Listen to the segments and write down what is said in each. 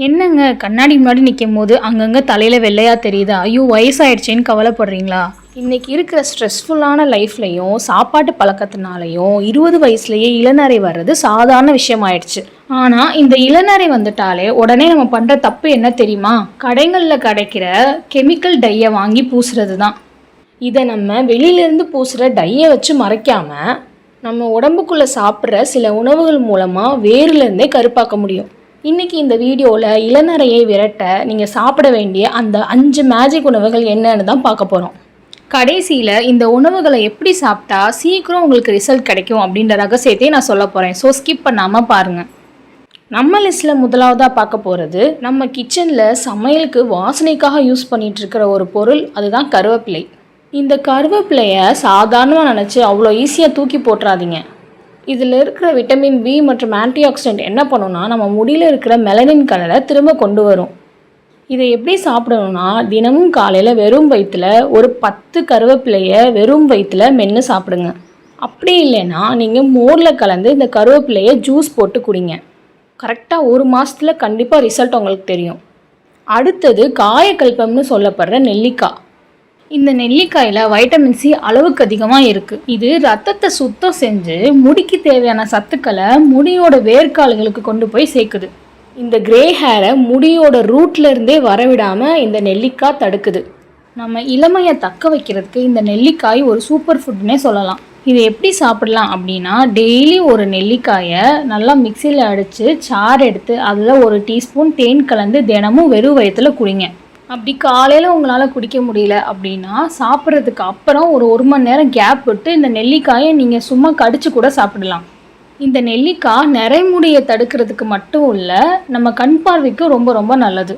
என்னங்க கண்ணாடி முன்னாடி நிக்கும்போது அங்கங்கே தலையில் வெள்ளையாக தெரியுதா? ஐயோ வயசாயிடுச்சேன்னு கவலைப்படுறீங்களா? இன்றைக்கி இருக்கிற ஸ்ட்ரெஸ்ஃபுல்லான லைஃப்லையும் சாப்பாட்டு பழக்கத்தினாலையும் 20 வயசுலேயே இளநரை வர்றது சாதாரண விஷயம் ஆயிடுச்சு. ஆனால் இந்த இளநரை வந்துட்டாலே உடனே நம்ம பண்ணுற தப்பு என்ன தெரியுமா? கடைகளில் கிடைக்கிற கெமிக்கல் டையை வாங்கி பூசுறது தான். இதை நம்ம வெளியிலேருந்து பூசுகிற டையை வச்சு மறைக்காமல் நம்ம உடம்புக்குள்ளே சாப்பிட்ற சில உணவுகள் மூலமாக வேர்லேருந்தே கருப்பாக்க முடியும். இன்றைக்கி இந்த வீடியோவில் இளநரையை விரட்ட நீங்கள் சாப்பிட வேண்டிய அந்த 5 மேஜிக் உணவுகள் என்னன்னு தான் பார்க்க போகிறோம். கடைசியில் இந்த உணவுகளை எப்படி சாப்பிட்டா சீக்கிரம் உங்களுக்கு ரிசல்ட் கிடைக்கும் அப்படின்ற ரகசியத்தையும் நான் சொல்ல போகிறேன். ஸோ ஸ்கிப் பண்ணாமல் பாருங்கள். நம்ம லிஸ்ட்டில் முதலாவதாக பார்க்க போகிறது நம்ம கிச்சனில் சமையலுக்கு வாசனைக்காக யூஸ் பண்ணிகிட்டு இருக்கிற ஒரு பொருள், அதுதான் கருவேப்பிலை. இந்த கருவேப்பிலையை சாதாரணமாக நினச்சி அவ்வளோ ஈஸியாக தூக்கி போட்டுறாதீங்க. இதில் இருக்கிற விட்டமின் பி மற்றும் ஆன்டி ஆக்சிடென்ட் என்ன பண்ணுன்னா நம்ம முடியில் இருக்கிற மெலனின் கலரை திரும்ப கொண்டு வரும். இதை எப்படி சாப்பிடணும்னா தினமும் காலையில் வெறும் வயிற்றில் ஒரு 10 கருவேப்பிலையை வெறும் வயிற்றில் மென்று சாப்பிடுங்க. அப்படி இல்லைன்னா நீங்கள் மோரில் கலந்து இந்த கருவேப்பிலையை ஜூஸ் போட்டு குடிங்க. கரெக்டாக 1 மாதத்தில் கண்டிப்பாக ரிசல்ட் உங்களுக்கு தெரியும். அடுத்தது காயக்கல்பம்னு சொல்லப்படுற நெல்லிக்காய். இந்த நெல்லிக்காயில் வைட்டமின் சி அளவுக்கு அதிகமாக இருக்குது. இது ரத்தத்தை சுத்தம் செஞ்சு முடிக்கு தேவையான சத்துக்களை முடியோட வேர்க்கால்களுக்கு கொண்டு போய் சேர்க்குது. இந்த கிரே ஹேரை முடியோட ரூட்லேருந்தே வரவிடாமல் இந்த நெல்லிக்காய் தடுக்குது. நம்ம இளமையை தக்க வைக்கிறதுக்கு இந்த நெல்லிக்காய் ஒரு சூப்பர் ஃபுட்னே சொல்லலாம். இதை எப்படி சாப்பிடலாம் அப்படின்னா, டெய்லி ஒரு நெல்லிக்காயை நல்லா மிக்சியில் அடித்து சாறு எடுத்து அதில் 1 டீஸ்பூன் தேன் கலந்து தினமும் வெறும் வயிற்றில் குடிங்க. அப்படி காலையில் உங்களால் குடிக்க முடியல அப்படின்னா சாப்பிட்றதுக்கு அப்புறம் ஒரு 1 மணி நேரம் கேப் விட்டு இந்த நெல்லிக்காயை நீங்கள் சும்மா கடிச்சு கூட சாப்பிடலாம். இந்த நெல்லிக்காய் நிறைமுடியை தடுக்கிறதுக்கு மட்டும் இல்லை, நம்ம கண் பார்வைக்கு ரொம்ப ரொம்ப நல்லது.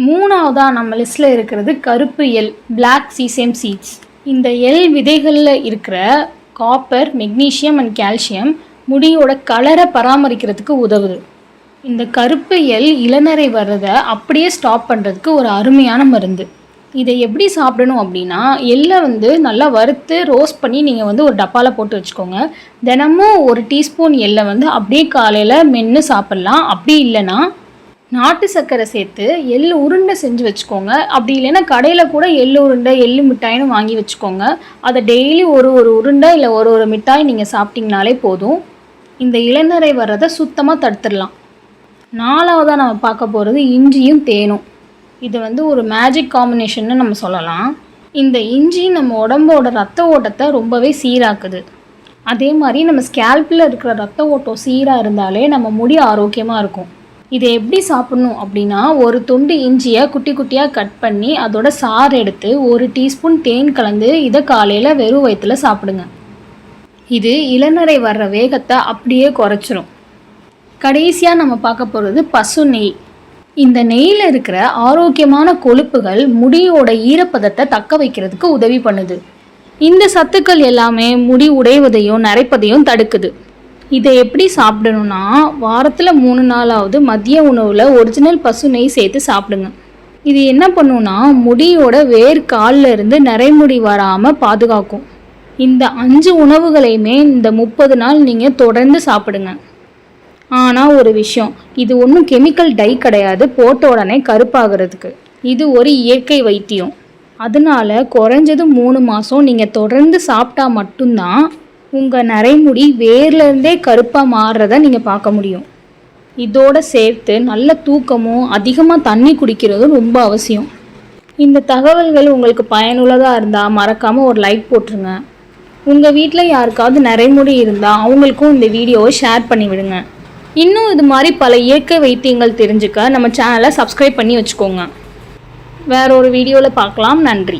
மூணாவதாக நம்ம லிஸ்ட்டில் இருக்கிறது கருப்பு எள், பிளாக் சீசேம் சீட்ஸ். இந்த எள் விதைகளில் இருக்கிற காப்பர், மெக்னீஷியம் அண்ட் கால்சியம் முடியோட கலரை பராமரிக்கிறதுக்கு உதவுது. இந்த கருப்பு எள் இளநரை வர்றதை அப்படியே ஸ்டாப் பண்ணுறதுக்கு ஒரு அருமையான மருந்து. இதை எப்படி சாப்பிடணும் அப்படின்னா, எள்ளை நல்லா வறுத்து ரோஸ்ட் பண்ணி நீங்கள் ஒரு டப்பாவில் போட்டு வச்சுக்கோங்க. தினமும் 1 டீஸ்பூன் எள்ளை அப்படியே காலையில் மென்று சாப்பிட்லாம். அப்படி இல்லைன்னா நாட்டு சர்க்கரை சேர்த்து எள் உருண்டை செஞ்சு வச்சுக்கோங்க. அப்படி இல்லைன்னா கடையில் கூட எள் உருண்டை, எள் மிட்டாயின்னு வாங்கி வச்சுக்கோங்க. அதை டெய்லி ஒரு உருண்டை இல்லை ஒரு மிட்டாய் நீங்கள் சாப்பிட்டிங்கனாலே போதும். இந்த இளநரை வர்றதை சுத்தமாக தடுத்துடலாம். நாலாவதாக நம்ம பார்க்க போகிறது இஞ்சியும் தேனும். இது ஒரு மேஜிக் காம்பினேஷன்னு நம்ம சொல்லலாம். இந்த இஞ்சி நம்ம உடம்போட ரத்த ஓட்டத்தை ரொம்பவே சீராக்குது. அதே மாதிரி நம்ம ஸ்கேல்பில் இருக்கிற ரத்த ஓட்டம் சீராக இருந்தாலே நம்ம முடி ஆரோக்கியமாக இருக்கும். இதை எப்படி சாப்பிட்ணும் அப்படின்னா, ஒரு துண்டு இஞ்சியை குட்டி குட்டியாக கட் பண்ணி அதோட சாறு எடுத்து 1 டீஸ்பூன் தேன் கலந்து இதை காலையில் வெறும் வயிற்றில் சாப்பிடுங்க. இது இளநரை வர்ற வேகத்தை அப்படியே குறைச்சிரும். கடைசியாக நம்ம பார்க்க போகிறது பசு நெய். இந்த நெய்யில் இருக்கிற ஆரோக்கியமான கொழுப்புகள் முடியோட ஈரப்பதத்தை தக்க வைக்கிறதுக்கு உதவி பண்ணுது. இந்த சத்துக்கள் எல்லாமே முடி உடைவதையும் நரைப்பதையும் தடுக்குது. இதை எப்படி சாப்பிடணும்னா, வாரத்தில் 3 நாளாவது மதிய உணவில் ஒரிஜினல் பசு நெய் சேர்த்து சாப்பிடுங்க. இது என்ன பண்ணுன்னா முடியோட வேர்க்காலில் இருந்து நரைமுடி வராமல் பாதுகாக்கும். இந்த 5 உணவுகளையுமே இந்த 30 நாள் நீங்கள் தொடர்ந்து சாப்பிடுங்க. ஆனால் ஒரு விஷயம், இது ஒன்றும் கெமிக்கல் டை கிடையாது போட்ட உடனே கருப்பாகிறதுக்கு. இது ஒரு இயற்கை வைத்தியம். அதனால குறைஞ்சது 3 மாதம் நீங்கள் தொடர்ந்து சாப்பிட்டா மட்டும்தான் உங்கள் நரைமுடி வேர்லேருந்தே கருப்பாக மாறுறத நீங்கள் பார்க்க முடியும். இதோடு சேர்த்து நல்ல தூக்கமும் அதிகமாக தண்ணி குடிக்கிறதும் ரொம்ப அவசியம். இந்த தகவல்கள் உங்களுக்கு பயனுள்ளதாக இருந்தால் மறக்காமல் ஒரு லைக் போட்டுருங்க. உங்கள் வீட்டில் யாருக்காவது நரைமுடி இருந்தால் அவங்களுக்கும் இந்த வீடியோவை ஷேர் பண்ணி விடுங்க. இன்னும் இது மாதிரி பல இயற்கை வைத்தியங்கள் தெரிஞ்சுக்க நம்ம சேனலை சப்ஸ்கிரைப் பண்ணி வச்சுக்கோங்க. வேற ஒரு வீடியோவில் பார்க்கலாம். நன்றி.